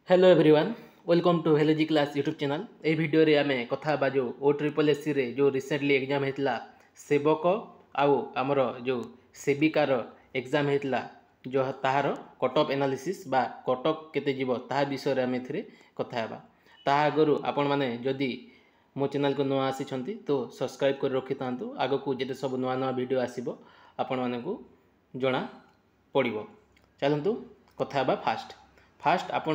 Hello everyone welcome to hello ji class YouTube channel. ये video रे आमे कथा बा जो OSSC रे जो रिसेंटली एग्जाम हेतला सेवक आउ आमर जो सेविकार एग्जाम हेतला जो ताहार कटअप एनालिसिस बा कटअप केते जीव ताहा विषय रे आमे एथिरे कथा हेबा। ताहा आगरु आपण माने जदी मो चैनल को नुआ आसी तो सब्सक्राइब कर रखि तांतु आगो को जेते सब नुआ नुआ वीडियो आसीबो आपण माने को जणा पड़िबो। चलंतु कथा हेबा फास्ट आपण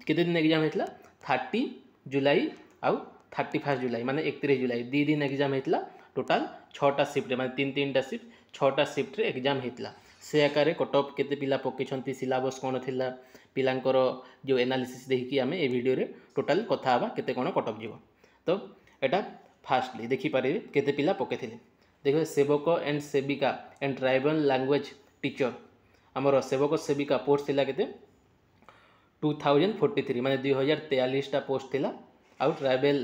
केते दिन एग्जाम हेतला 30 जुलाई आउ 31 जुलाई माने 31 जुलाई दी दिन एग्जाम हेतला। टोटल 6टा शिफ्ट माने 3-3टा शिफ्ट 6टा शिफ्ट रे एग्जाम हेतला। से आकारे कटअप केते पिला पके छंती सिलेबस कोन थिला पिलांकर जो एनालिसिस देखि आमे ए वीडियो रे टोटल कथा हबा केते कोन कटअप जीवो। तो एटा फास्टली देखि पारे केते पिला पके थिले। देखो सेवक एंड सेविका एंड ट्राइबल लैंग्वेज टीचर हमर सेवक सेविका पोस्ट थिला केते 2043 माने 2043टा पोस्ट थिला आउ ट्राइबल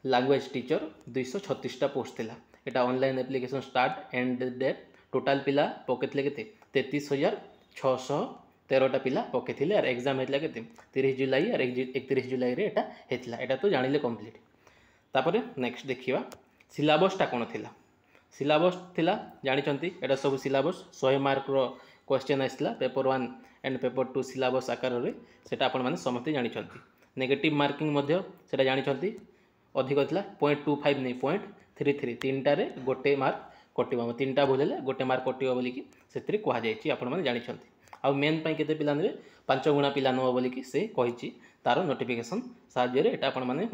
लैंग्वेज टीचर 236टा पोस्ट थिला। एटा online application start end date total पिला पकेथिले केते 33,613टा पिला पकेथिले और एग्जाम हेतला केते 30 जुलाई और 31 जुलाई रे एटा हेतला। एटा तो जानिले कंप्लीट। तापरे नेक्स्ट देखिबा सिलेबसटा कोन थिला। सिलेबस थिला जानि चंती एटा सब सिलेबस 100 मार्क रो क्वेश्चन आइसला पेपर 1 एंड पेपर 2 सिलेबस आकार रे सेटा आपण माने समस्त जानि चंती। नेगेटिव मार्किंग मध्य सेटा जानि चंती अधिक थिला 0.25 नै 0.33 तीनटा रे गोटे मार्क कटिबो। तीनटा भूल हेले गोटे मार्क कटिबो बोली कि सेतरी कहा जायछि आपण माने जानि चंती। आ मेन पई केते पिला नेबे 5 गुणा पिला नबो बोली कि से कहिछि तारो नोटिफिकेशन साहाय्य रे एटा आपण माने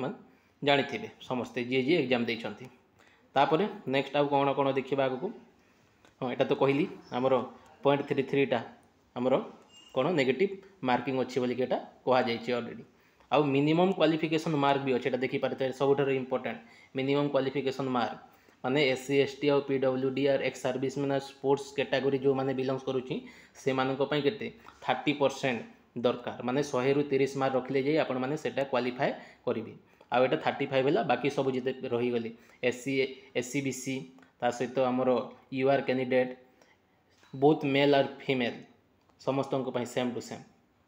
जानि थिबे समस्त जे एग्जाम दै चंती। तापरे नेक्स्ट आ कोन कोन देखिबा आगु हां एटा तो कहली हमर 0.33 टा हमर कोन नेगेटिव मार्किंग अछि बोली कि एटा कहा जायछि ऑलरेडी। आ मिनिमम क्वालिफिकेशन मार्क भी अछि एटा देखि पारते सबुठारे इंपोर्टेंट मिनिमम क्वालिफिकेशन मार्क माने SC ST और PWD और ex service man sports category जो माने बिलोंग्स करूछि से मानको पई केते 30% दरकार माने 100 रु 30 मार्क रखले जाई आपण माने सेटा क्वालिफाई करिवे। आ एटा 35 होला बाकी सब जिते रही गली SC BC ता सहित हमर UR कैंडिडेट बोथ मेल और फीमेल समस्त को सेम टू सेम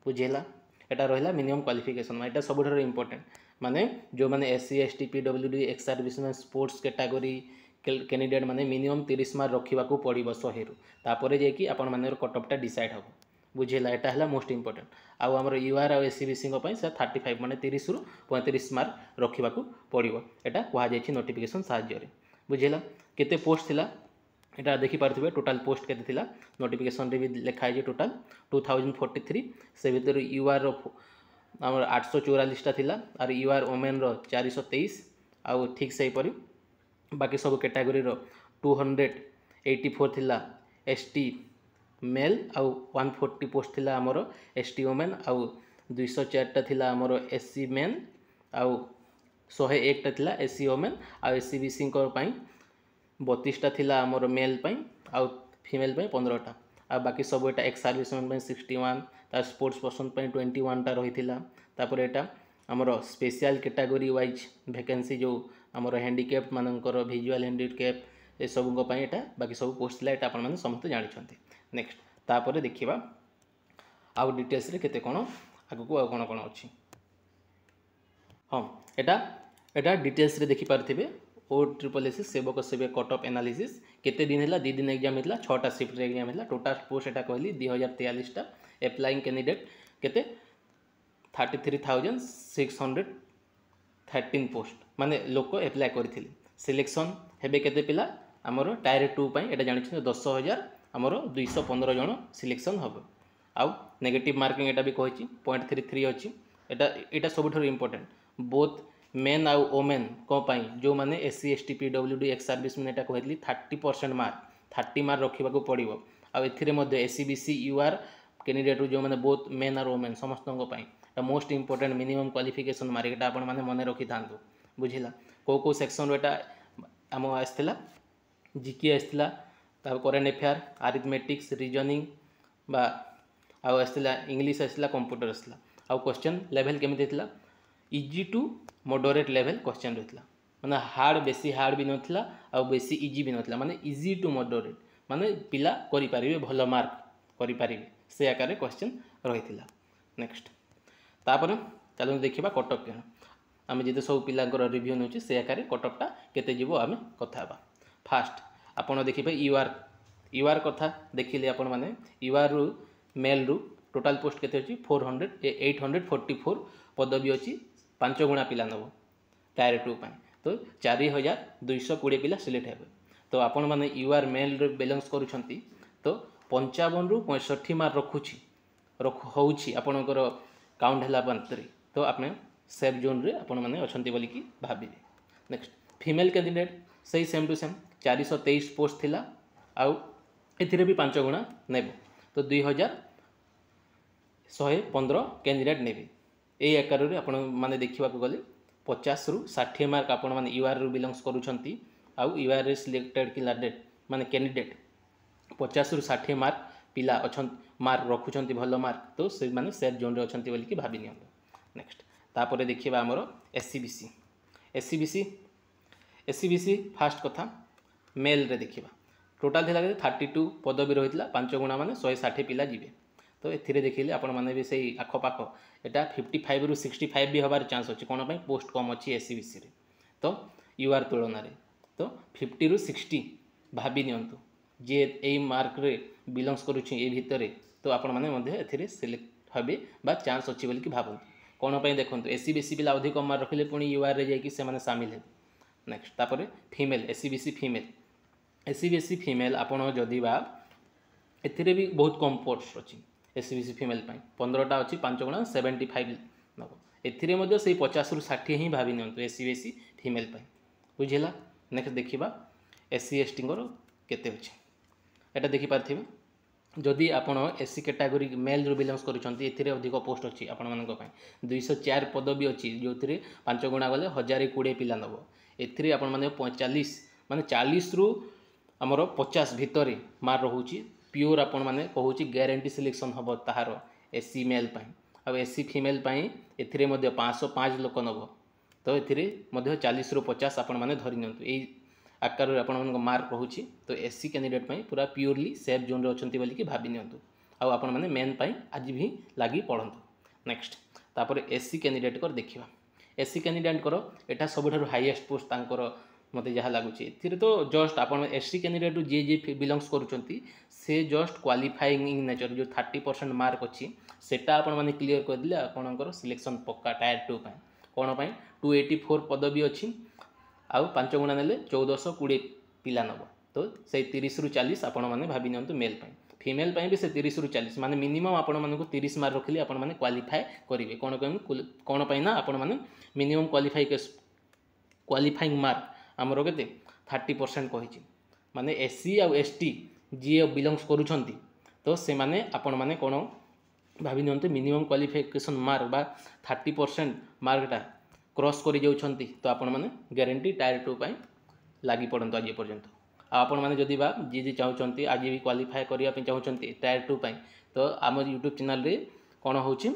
बुझेला। एटा रहिला मिनिमम क्वालिफिकेशन एटा सबुठारे इंपोर्टेंट माने जो माने SC ST PWD ex service man sports category candidate माने मिनिमम 30 मार्क रखिबा को पड़िबो 100 रु तापरे जे कि आपण माने कटअपटा डिसाइड हबो बुझेला। एटा हला मोस्ट इंपोर्टेंट। आ हमर UR और SC BC को पई से 35 माने 30 रु 35 मार्क रखिबा को पड़िबो एटा कहा जायछि नोटिफिकेशन साहाय्य रे बुझेला। केते पोस्ट थिला एटा देखि पारथिबे टोटल पोस्ट केते थिला नोटिफिकेशन रे भी लिखा है टोटल 2043 से भीतर UR रो हमर 844 टा थिला और UR वुमेन रो 423 आ ठीक सही परि बाकी सब कैटेगरी रो 284 थिला ST मेल आ 140 पोस्ट थिला हमर ST वुमेन आ 204 टा थिला हमर SC मेन आ 101 टा थिला SC वुमेन आ SC BC को पई 32 टा थिला हमर मेल पई आ फीमेल पई 15 टा आ बाकी सब एटा एक्स सर्विस मैन पई 61 ता स्पोर्ट्स पर्सन पई 21 टा रहिथिला। तापर एटा हमर स्पेशल कैटेगरी वाइज वैकेंसी जो हमर हैंडीकैप मानकर विजुअल हैंडीकैप ए सब को पई एटा बाकी सब पोस्ट ला एटा आपण माने समस्त जानि छथि। नेक्स्ट तापर देखिबा आ डिटेल्स रे केते कोन आगु को कोन कोन अछि। हां एटा डिटेल्स रे देखि पारथिबे OSSC सेवक सेवक कटअप एनालिसिस केते दिन हैला 2 दिन एग्जाम हेतला 6टा शिफ्ट रे एग्जाम हेतला। टोटल पोस्ट एटा कहली 2043 टा अप्लाइंग कैंडिडेट केते 33,613 पोस्ट माने लोक अप्लाई करथिले। सिलेक्शन हेबे केते पिला हमर टायर 2 पई एटा जानि छ 10,000 हमर 215 जण सिलेक्शन हबो। आ नेगेटिव मार्किंग एटा भी कहिछि 0.33 अछि। एटा सबुठारे इंपोर्टेंट बोथ मेन आउ वुमेन को पई जो माने SC ST PWD ex service man एटा कहली 30% मार्क 30 मार्क रखिबा को पड़िबो। आ एथिरे मध्ये SC BC UR कैंडिडेट जो माने बोथ मेन और वुमेन समस्त को पई most important minimum qualification mark एटा आपण माने मने रखि थांतु बुझिला। को सेक्शन एटा हम आस्थिला GK आस्थिला ता करेंट अफेयर अरिथमेटिक्स रीजनिंग बा आ आस्थिला इंग्लिश आस्थिला कंप्यूटर आस्थिला। आ क्वेश्चन लेवल केमिति थिला easy to moderate level question रहथिला माने हार्ड बेसी हार्ड भी नथिला आ बेसी इजी भी नथिला माने इजी टू मॉडरेट माने पिला करि परिबे भलो मार्क करि परिबे से आकार क्वेश्चन रहिथिला। नेक्स्ट तापर चलो देखा कटअप क्या आम जिते सब पिलांकर रिव्यू नौचे से आकार कटअपटा केते जीवो आम कथा बा। फास्ट आपण देखिए यूआर कथा देखिले आपण माने यूआर रु मेल रु टोटाल पोस्ट केते अछि 844 पदवी अछि 5 गुणा पिला नबो टायर 2 पाई तो 4220 पिला सिलेक्ट हेबे। तो आपण माने यूआर मेल रे बैलेंस करूछंती तो 55 रु 65 मार्क होउछि आपणकर काउंट हला बंतरी तो आपने सेफ जोन रे आपण माने अछंती बोली कि भाबिबे। नेक्स्ट फीमेल कैंडिडेट सही सेम टू सेम 423 पोस्ट थिला आउ एथिरे भी 5 गुणा नेबो तो 2115 कैंडिडेट नेबे। एई आकार रे आपण माने देखिबा को गले 50 रु 60 मार्क आपण माने यूआर रे बिलोंग्स करूछंती आउ यूआर रे सिलेक्टेड कैंडिडेट माने कैंडिडेट 50 रु 60 मार्क पिला अछन मार्क रखुछंती भलो मार्क तो से माने सेफ जोन रे अछंती बोली कि भाबि नियंतो। नेक्स्ट तापर देखिबा हमरो एससीबीसी फास्ट कथा मेल रे देखिबा टोटाल थिला 32 पदवी रहितला 5 गुणा माने 160 पिला जीवे तो एथिरे देखिले आपण माने भी सही आखो पाखो एटा 55 रु 65 भी हबार चांस अछि कोन पई पोस्ट कम अछि एससीबीसी रे तो यूआर तुलना रे तो 50 रु 60 भाबि नियंतो जे ए मार्क रे बिलोंग्स करूछि ए भितरे तो आपण माने मध्ये एथिरे सिलेक्ट हबे बा चांस अछि बोली कि भाबो कोन पई देखंतु एससीबीसी पिला अधिक मार्क रखिले पुनी यूआर रे जाय कि से माने शामिल हे। नेक्स्ट तापर फीमेल एससीबीसी फीमेल आपण जदि बा एथिरे भी बहुत कम पोस्ट अछि एससीबीसी फीमेल पई 15टा अछि 5 गुणा 75 नबो एथिरे मध्ये सेही 50 रु 60 ही भाबि नियंतु एससीबीसी फीमेल पई बुझिला। नेक्स्ट देखिबा एससी एसटी गर केते अछि एटा देखि पारथिबे जदि आपण एससी कैटेगरी मेल रो बिलोंग्स करूछंती एथिरे अधिक पोस्ट अछि आपण मानक पई 204 पदवी अछि जोथिरे 5 गुणा गले 1020 पिला नबो एथिरे आपण माने 45 माने 40 रु हमरो 50 भितरे मार रहउची प्योर आपण माने कहउची गारंटी सिलेक्शन हबो ताहार एससी मेल पई आ एससी फीमेल पई एथिरे मध्ये 505 लोक नबो तो एथिरे मध्ये 40 रु 50 आपण माने धरि नियंतु एई आकार आपण मानक मार्क रहउची तो एससी कैंडिडेट पई पूरा प्योरली सेफ जोन रे अछंती बोली कि भाबि नियंतु आ आपण माने मेन पई आज भी लागी पढंतु। नेक्स्ट तापर एससी कैंडिडेट कर देखिबा एससी कैंडिडेट कर एटा सबठारु हाईएस्ट पोस्ट तांकर मते जहा लागुची एथिरे तो जस्ट आपण एससी कैंडिडेट जे बिलोंग्स करूचंती से जस्ट क्वालिफाइंग इन नेचर जो 30% मार्क अछि सेटा आपण माने क्लियर कर दिले आपणकर सिलेक्शन पक्का टायर 2 पई कोन पई 284 पदवी अछि आउ 5 गुणा नेले 1420 पिला नबो तो से 30 रु 40 आपण माने भाबि नियंतु मेल पई फीमेल पई भी से 30 रु 40 माने मिनिमम आपण मानकु 30 मार्क रखिले आपण माने क्वालिफाई करिवे कोन पई ना आपण माने मिनिमम क्वालिफाइंग मार्क हमरो केते 30% कहिछि माने एससी आ एसटी जे बिलोंग्स करूछंती तो से माने आपण माने कोन भाबि नियंतु मिनिमम क्वालिफिकेशन मार्क बा 30% मार्कटा क्रॉस करि जाउछंती तो आपण माने गारंटी टायर 2 पई लागी पड़ंतो आज पर्यंत आपण माने जदि बा जे चाहउछंती आज भी क्वालिफाई करिया पे चाहउछंती टायर 2 पई तो आम यूट्यूब चैनल रे कोन होउछि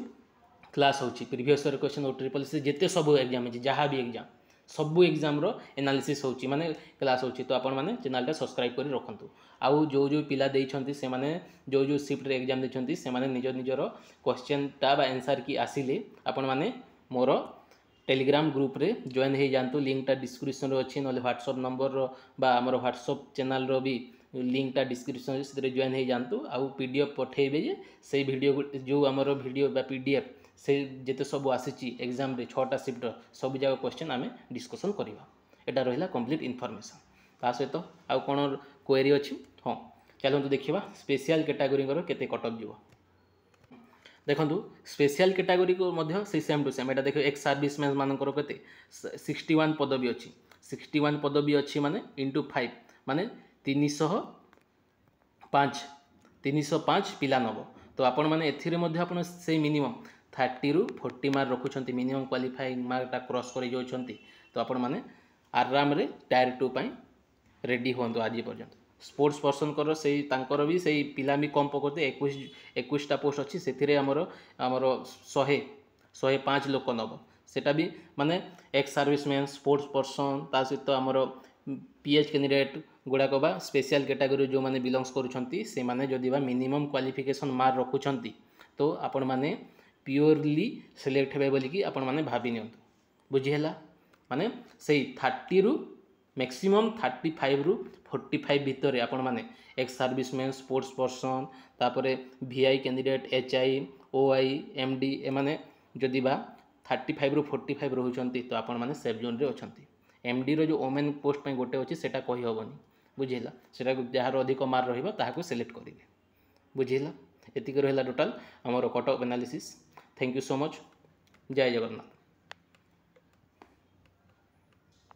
क्लास होउछि प्रीवियस ईयर क्वेश्चन और ट्रिपल सी जेते सब एग्जाम अछि जहा भी एग्जाम सबु एग्जाम रो एनालिसिस होउछि माने क्लास होउछि तो आपण माने चैनल टा सब्सक्राइब करि रखंतु आउ जो पिला देइछंती से माने जो शिफ्ट रे एग्जाम देइछंती से माने निजर क्वेश्चन टा बा आंसर की आसिले आपण माने मोर टेलीग्राम ग्रुप रे जॉइन हे जानतु लिंक टा डिस्क्रिप्शन रे अछि नले व्हाट्सएप नंबर रो बा हमर व्हाट्सएप चैनल रो भी लिंक टा डिस्क्रिप्शन रे से जॉइन हे जानतु आउ पीडीएफ पठेबे जे से वीडियो जो हमर वीडियो बा पीडीएफ से जेते सब आसीची एग्जाम रे 6टा शिफ्ट सब जगह क्वेश्चन आमे डिस्कशन करिवा एटा रहिला कंप्लीट इन्फॉर्मेशन ता सहित आउ कोन क्वेरी अछि हां चलंतु देखिबा स्पेशल कैटेगरी रो केते कटअप जीवो देखंतु स्पेशल कैटेगरी को मध्य से सेम टू सेम एटा देखो एक्स सर्विसमैन मानकर केते 61 पदवी अछि 61 पदवी अछि माने इनटू 5 माने 305 पिला नबो तो आपण माने एथिरे मध्य आपण से मिनिमम 30 रु 40 मार्क रखुछंती मिनिमम क्वालिफाइंग मार्कटा क्रॉस करि जाउछंती तो आपण माने आराम रे टायर 2 पई रेडी होंतु आज पर्यंत स्पोर्ट्स पर्सन कर से तांकर भी से पिला भी कम पकड़ते 21टा पोस्ट अच्छी से आमर 105 लोक नब सेटा भी माने एक्स सर्विसमैन स्पोर्ट्स पर्सन ता सहित आमर पीएच कैंडिडेट गुड़ाक बा स्पेशल कैटेगरी जो माने बिलोंग्स करूछंती से माने जदि बा मिनिमम क्वालिफिकेशन मार्क रखुछंती तो आपण माने प्योरली सिलेक्ट हे बोलिकी आपण मैंने भावी नियंतु बुझीगला माने से 30 रु मैक्सिमम 35 रु 45 भितर आपण मैंने एक्स सर्विसमैन स्पोर्ट्स पर्सन तापर VI candidate HI OI MD एमाने जदि बा 35 रु 45 रोचंती तो आपण मैंने सेफ जोन रे अछंती MD रो जो वोमेन पोस्ट पे गोटे अछि सेटा कहि होबनी बुझिला सेटा जार अधिक मार्क रहिबो ताहाको सिलेक्ट करिवे बुझिला एतिक रहला टोटल हमर cut off analysis thank you so much जय जगन्नाथ।